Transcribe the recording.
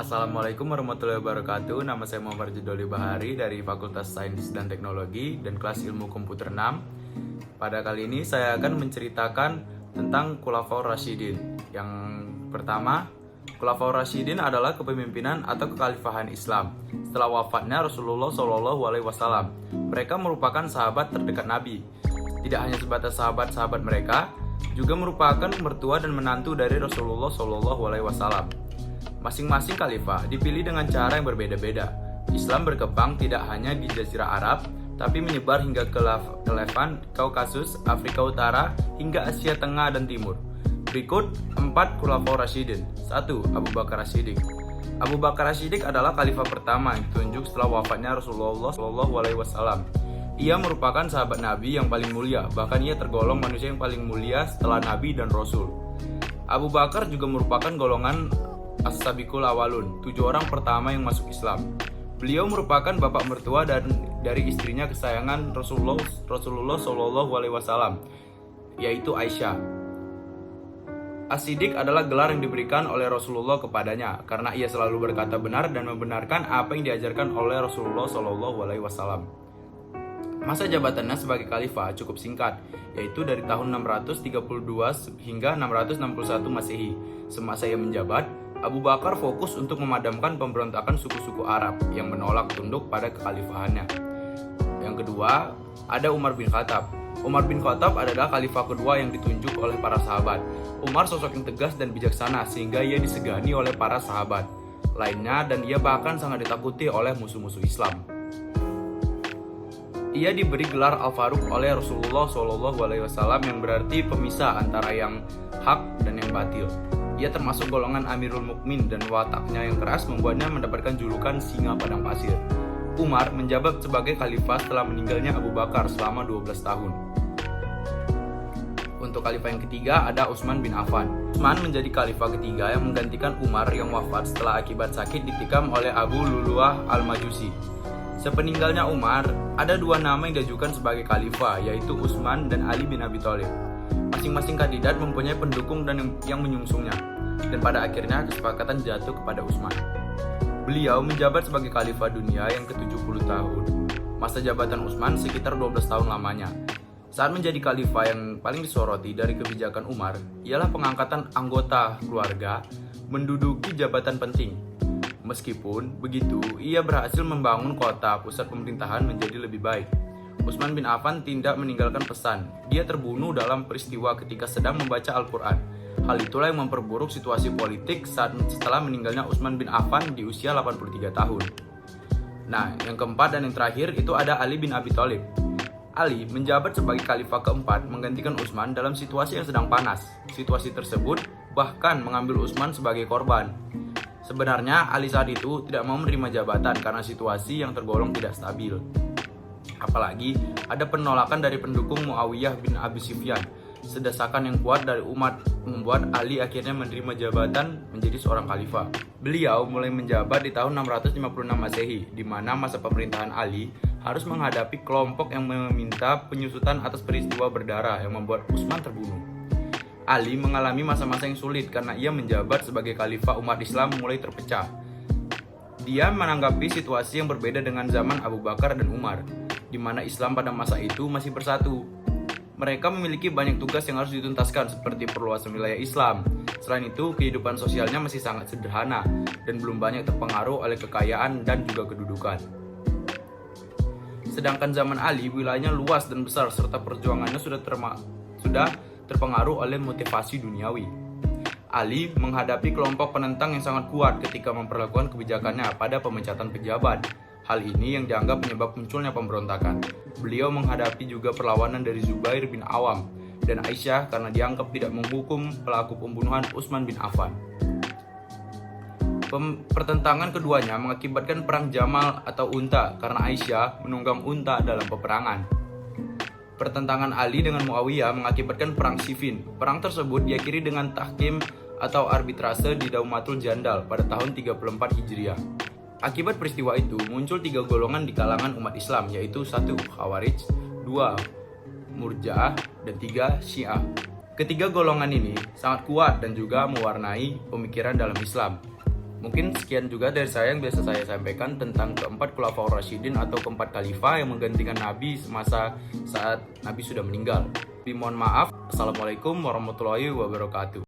Assalamualaikum warahmatullahi wabarakatuh. Nama saya Muhammad Jidoli Bahari dari Fakultas Sains dan Teknologi dan kelas Ilmu Komputer 6. Pada kali ini saya akan menceritakan tentang Khulafaur Rasyidin. Yang pertama, Khulafaur Rasyidin adalah kepemimpinan atau kekhalifahan Islam setelah wafatnya Rasulullah SAW. Mereka merupakan sahabat terdekat Nabi. Tidak hanya sebatas sahabat-sahabat mereka, juga merupakan mertua dan menantu dari Rasulullah SAW. Masing-masing khalifah dipilih dengan cara yang berbeda-beda. Islam berkembang tidak hanya di Jazirah Arab, tapi menyebar hingga ke Levant, Kaukasus, Afrika Utara, hingga Asia Tengah dan Timur. Berikut 4 Khulafaur Rasyidin. 1. Abu Bakar As-Siddiq. Abu Bakar As-Siddiq adalah khalifah pertama yang ditunjuk setelah wafatnya Rasulullah SAW. Ia merupakan sahabat Nabi yang paling mulia, bahkan ia tergolong manusia yang paling mulia setelah Nabi dan Rasul. Abu Bakar juga merupakan golongan As-Sabiqul Awalun, 7 orang pertama yang masuk Islam. Beliau merupakan bapak mertua dari istrinya kesayangan Rasulullah SAW, yaitu Aisyah. As-Siddiq adalah gelar yang diberikan oleh Rasulullah kepadanya karena ia selalu berkata benar dan membenarkan apa yang diajarkan oleh Rasulullah SAW. Masa jabatannya sebagai khalifah cukup singkat, yaitu dari tahun 632 hingga 661 Masehi. Semasa ia menjabat, Abu Bakar fokus untuk memadamkan pemberontakan suku-suku Arab yang menolak tunduk pada kekhalifahannya. Yang kedua, ada Umar bin Khattab. Umar bin Khattab adalah khalifah kedua yang ditunjuk oleh para sahabat. Umar sosok yang tegas dan bijaksana sehingga ia disegani oleh para sahabat lainnya dan ia bahkan sangat ditakuti oleh musuh-musuh Islam. Ia diberi gelar Al-Faruq oleh Rasulullah SAW yang berarti pemisah antara yang hak dan yang batil. Ia termasuk golongan Amirul Mukmin dan wataknya yang keras membuatnya mendapatkan julukan singa padang pasir. Umar menjabat sebagai khalifah setelah meninggalnya Abu Bakar selama 12 tahun. Untuk khalifah yang ketiga ada Utsman bin Affan. Utsman menjadi khalifah ketiga yang menggantikan Umar yang wafat setelah akibat sakit ditikam oleh Abu Luluah Al-Majusi. Sepeninggalnya Umar, ada 2 nama yang diajukan sebagai khalifah, yaitu Utsman dan Ali bin Abi Thalib. Masing-masing kandidat mempunyai pendukung dan yang menyungsungnya, dan pada akhirnya kesepakatan jatuh kepada Utsman. Beliau menjabat sebagai khalifah dunia yang ke-70 tahun. Masa jabatan Utsman sekitar 12 tahun lamanya. Saat menjadi khalifah yang paling disoroti dari kebijakan Umar ialah pengangkatan anggota keluarga menduduki jabatan penting. Meskipun begitu, ia berhasil membangun kota pusat pemerintahan menjadi lebih baik. Utsman bin Affan tidak meninggalkan pesan. Dia terbunuh dalam peristiwa ketika sedang membaca Al-Quran. Hal itulah yang memperburuk situasi politik setelah meninggalnya Utsman bin Affan di usia 83 tahun. Nah, yang keempat dan yang terakhir itu ada Ali bin Abi Thalib. Ali menjabat sebagai khalifah keempat menggantikan Utsman dalam situasi yang sedang panas. Situasi tersebut bahkan mengambil Utsman sebagai korban. Sebenarnya Ali saat itu tidak mau menerima jabatan karena situasi yang tergolong tidak stabil. Apalagi ada penolakan dari pendukung Muawiyah bin Abi Sufyan. Sedesakan yang kuat dari umat membuat Ali akhirnya menerima jabatan menjadi seorang khalifah. Beliau mulai menjabat di tahun 656 Masehi, di mana masa pemerintahan Ali harus menghadapi kelompok yang meminta penyusutan atas peristiwa berdarah yang membuat Utsman terbunuh. Ali mengalami masa-masa yang sulit karena ia menjabat sebagai khalifah umat Islam mulai terpecah. Dia menanggapi situasi yang berbeda dengan zaman Abu Bakar dan Umar, di mana Islam pada masa itu masih bersatu. Mereka memiliki banyak tugas yang harus dituntaskan seperti perluasan wilayah Islam. Selain itu, kehidupan sosialnya masih sangat sederhana dan belum banyak terpengaruh oleh kekayaan dan juga kedudukan. Sedangkan zaman Ali, wilayahnya luas dan besar serta perjuangannya sudah terpengaruh oleh motivasi duniawi. Ali menghadapi kelompok penentang yang sangat kuat ketika memperlakukan kebijakannya pada pemecatan pejabat. Hal ini yang dianggap penyebab munculnya pemberontakan. Beliau menghadapi juga perlawanan dari Zubair bin Awam dan Aisyah karena dianggap tidak menghukum pelaku pembunuhan Utsman bin Affan. Pertentangan keduanya mengakibatkan perang Jamal atau unta karena Aisyah menunggang unta dalam peperangan. Pertentangan Ali dengan Muawiyah mengakibatkan perang Siffin. Perang tersebut diakhiri dengan tahkim atau arbitrase di Daumatul Jandal pada tahun 34 Hijriah. Akibat peristiwa itu, muncul 3 golongan di kalangan umat Islam, yaitu 1. Khawarij, 2. Murji'ah, dan 3. Syiah. Ketiga golongan ini sangat kuat dan juga mewarnai pemikiran dalam Islam. Mungkin sekian juga dari saya yang biasa saya sampaikan tentang keempat Khulafaur Rasyidin atau keempat khalifah yang menggantikan Nabi semasa saat Nabi sudah meninggal. Mohon maaf. Assalamualaikum warahmatullahi wabarakatuh.